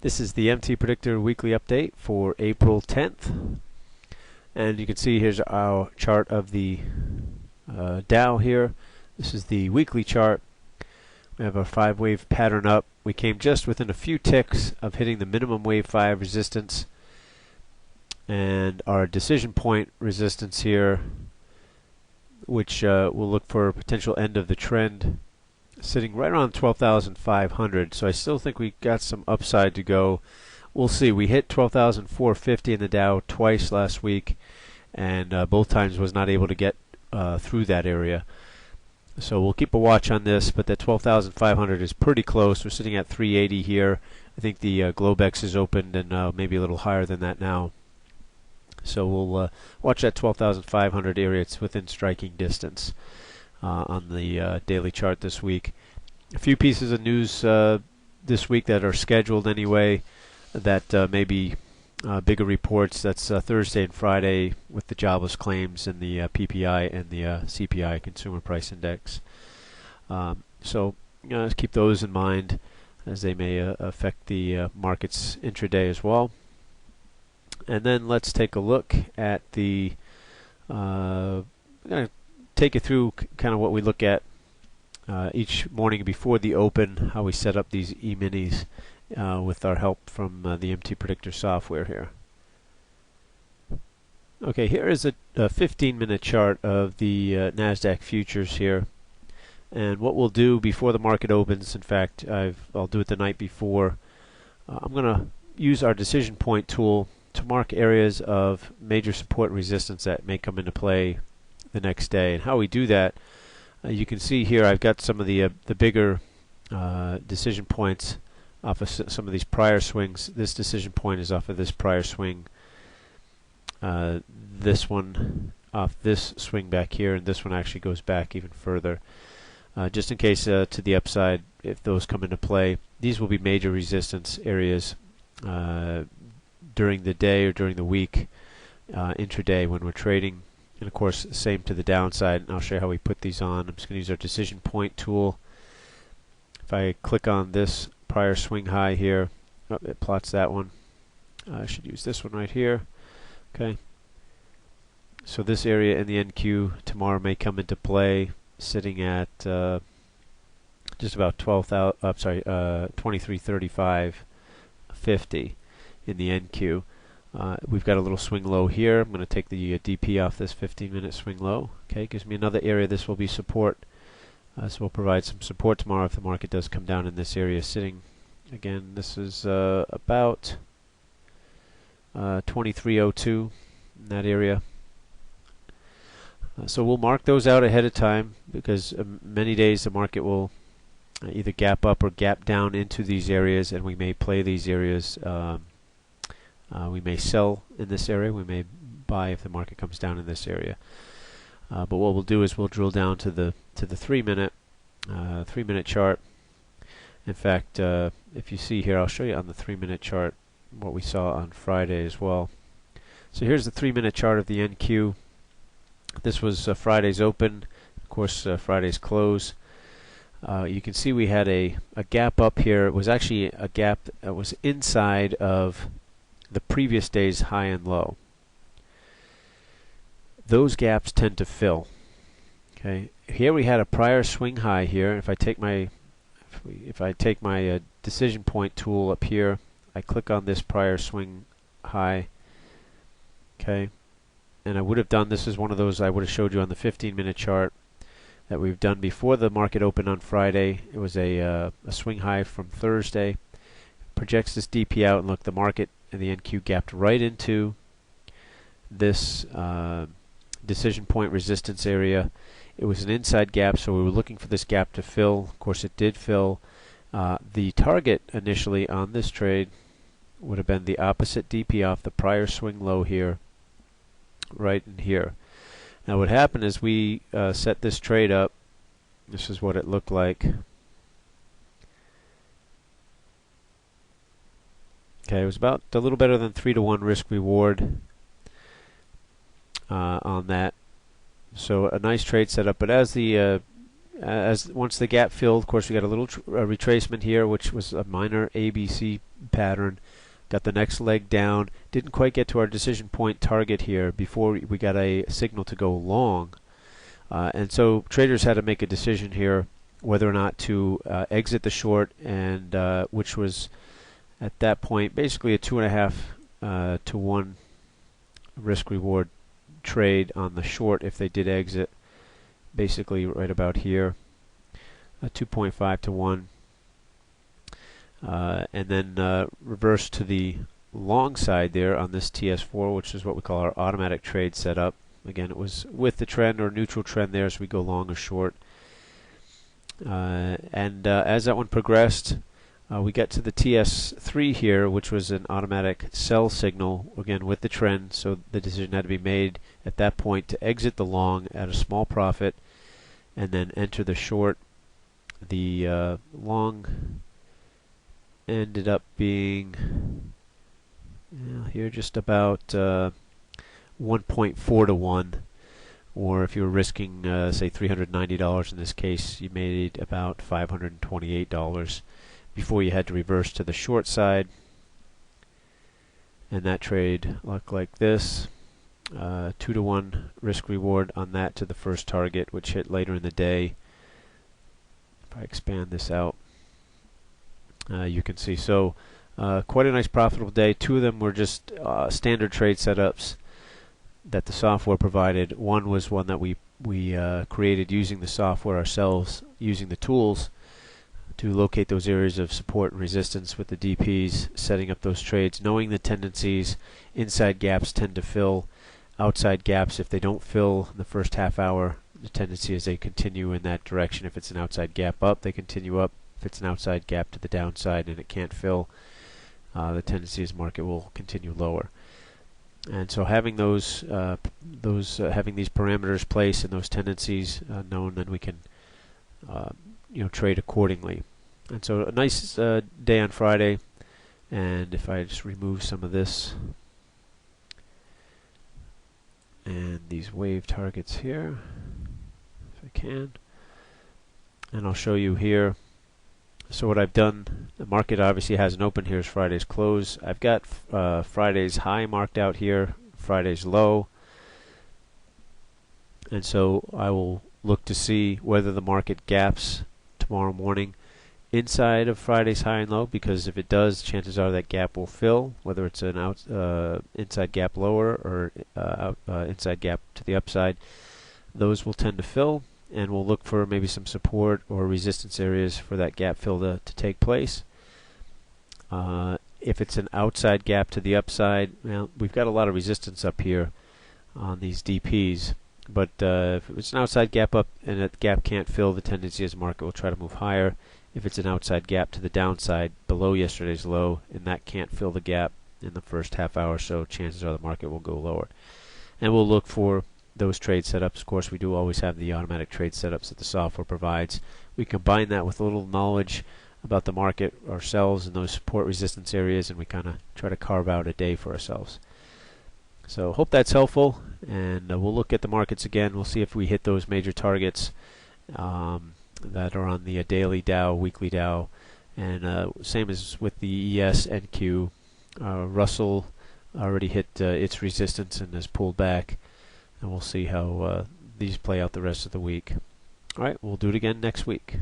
This is the MTPredictor weekly update for April 10th. And you can see here's our chart of the Dow here. This is the weekly chart. We have our 5-wave pattern up. We came just within a few ticks of hitting the minimum wave 5 resistance. And our decision point resistance here, which will look for a potential end of the trend, sitting right around 12,500. So I still think we got some upside to go. We'll see. We hit 12,450 in the Dow twice last week, and both times was not able to get through that area. So we'll keep a watch on this, but that 12,500 is pretty close. We're sitting at 380 here. I think the Globex is opened and maybe a little higher than that now. So we'll watch that 12,500 area. It's within striking distance on the daily chart this week. A few pieces of news this week that are scheduled anyway, that may be bigger reports. That's Thursday and Friday with the jobless claims and the PPI and the CPI, Consumer Price Index. So let's keep those in mind as they may affect the markets intraday as well. And then let's take a look at the I'm going to take you through kind of what we look at each morning before the open, how we set up these E-minis with our help from the MTPredictor software here. Okay, here is a 15-minute chart of the NASDAQ futures here. And what we'll do before the market opens, in fact, I'll do it the night before, I'm going to use our decision point tool to mark areas of major support and resistance that may come into play the next day. And how we do that, you can see here I've got some of the bigger decision points off of some of these prior swings. This decision point is off of this prior swing. This one off this swing back here, and this one actually goes back even further. Just in case to the upside, if those come into play, these will be major resistance areas during the day or during the week, intraday when we're trading. And of course, same to the downside. And I'll show you how we put these on. I'm just going to use our decision point tool. If I click on this prior swing high here, it plots that one. I should use this one right here. Okay. So this area in the NQ tomorrow may come into play, sitting at just about 2335.50 in the NQ. We've got a little swing low here. I'm going to take the DP off this 15-minute swing low. Okay, gives me another area. This will be support. So we'll provide some support tomorrow if the market does come down in this area. Sitting again, this is about 2302 in that area. So we'll mark those out ahead of time because many days the market will either gap up or gap down into these areas, and we may play these areas. We may sell in this area. We may buy if the market comes down in this area. But what we'll do is we'll drill down to the 3-minute chart. In fact, if you see here, I'll show you on the 3-minute chart what we saw on Friday as well. So here's the 3-minute chart of the NQ. This was Friday's open. Of course, Friday's close. You can see we had a gap up here. It was actually a gap that was inside of the previous day's high and low. Those gaps tend to fill. Okay, here we had a prior swing high here. If I take my decision point tool up here, I click on this prior swing high. Okay, and I would have done, this is one of those I would have showed you on the 15-minute chart that we've done before the market opened on Friday. It was a swing high from Thursday. Projects this DP out, and look, the market and the NQ gapped right into this decision point resistance area. It was an inside gap, so we were looking for this gap to fill. Of course, it did fill. The target initially on this trade would have been the opposite DP off the prior swing low here, right in here. Now what happened is we set this trade up. This is what it looked like. Okay, it was about a little better than 3-to-1 risk reward on that. So a nice trade setup. But as the as once the gap filled, of course, we got a little retracement here, which was a minor ABC pattern. Got the next leg down. Didn't quite get to our decision point target here before we got a signal to go long. And so traders had to make a decision here whether or not to exit the short, and which was at that point basically a 2.5 to 1 risk reward trade on the short if they did exit, basically right about here, 2.5 to 1. And then reverse to the long side there on this TS4, which is what we call our automatic trade setup. Again, it was with the trend or neutral trend there, so we go long or short. And as that one progressed, we got to the TS3 here, which was an automatic sell signal, again with the trend, so the decision had to be made at that point to exit the long at a small profit and then enter the short. The long ended up being here just about 1.4 to 1, or if you were risking say $390 in this case, you made about $528 before you had to reverse to the short side. And that trade looked like this, 2 to 1 risk reward on that to the first target, which hit later in the day. If I expand this out, you can see, so quite a nice profitable day. Two of them were just standard trade setups that the software provided. One was one that we created using the software ourselves, using the tools to locate those areas of support and resistance with the DPs, setting up those trades, knowing the tendencies. Inside gaps tend to fill. Outside gaps, if they don't fill in the first half hour, the tendency is they continue in that direction. If it's an outside gap up, they continue up. If it's an outside gap to the downside and it can't fill, the tendency is market will continue lower. And so having those having these parameters placed and those tendencies known, then we can trade accordingly. And so a nice day on Friday. And if I just remove some of this and these wave targets here, if I can, and I'll show you here. So what I've done, the market obviously hasn't opened. Here's Friday's close. I've got Friday's high marked out here, Friday's low. And so I will look to see whether the market gaps tomorrow morning inside of Friday's high and low, because if it does, chances are that gap will fill, whether it's an inside gap lower or inside gap to the upside. Those will tend to fill, and we'll look for maybe some support or resistance areas for that gap fill to take place. If it's an outside gap to the upside, well, we've got a lot of resistance up here on these DPs, but if it's an outside gap up and that gap can't fill, the tendency is the market will try to move higher. If it's an outside gap to the downside below yesterday's low and that can't fill the gap in the first half hour, so chances are the market will go lower. And we'll look for those trade setups. Of course, we do always have the automatic trade setups that the software provides. We combine that with a little knowledge about the market ourselves and those support resistance areas, and we kind of try to carve out a day for ourselves. So hope that's helpful, and we'll look at the markets again. We'll see if we hit those major targets that are on the daily Dow, weekly Dow, and same as with the ES and Q. Russell already hit its resistance and has pulled back, and we'll see how these play out the rest of the week. Alright, we'll do it again next week.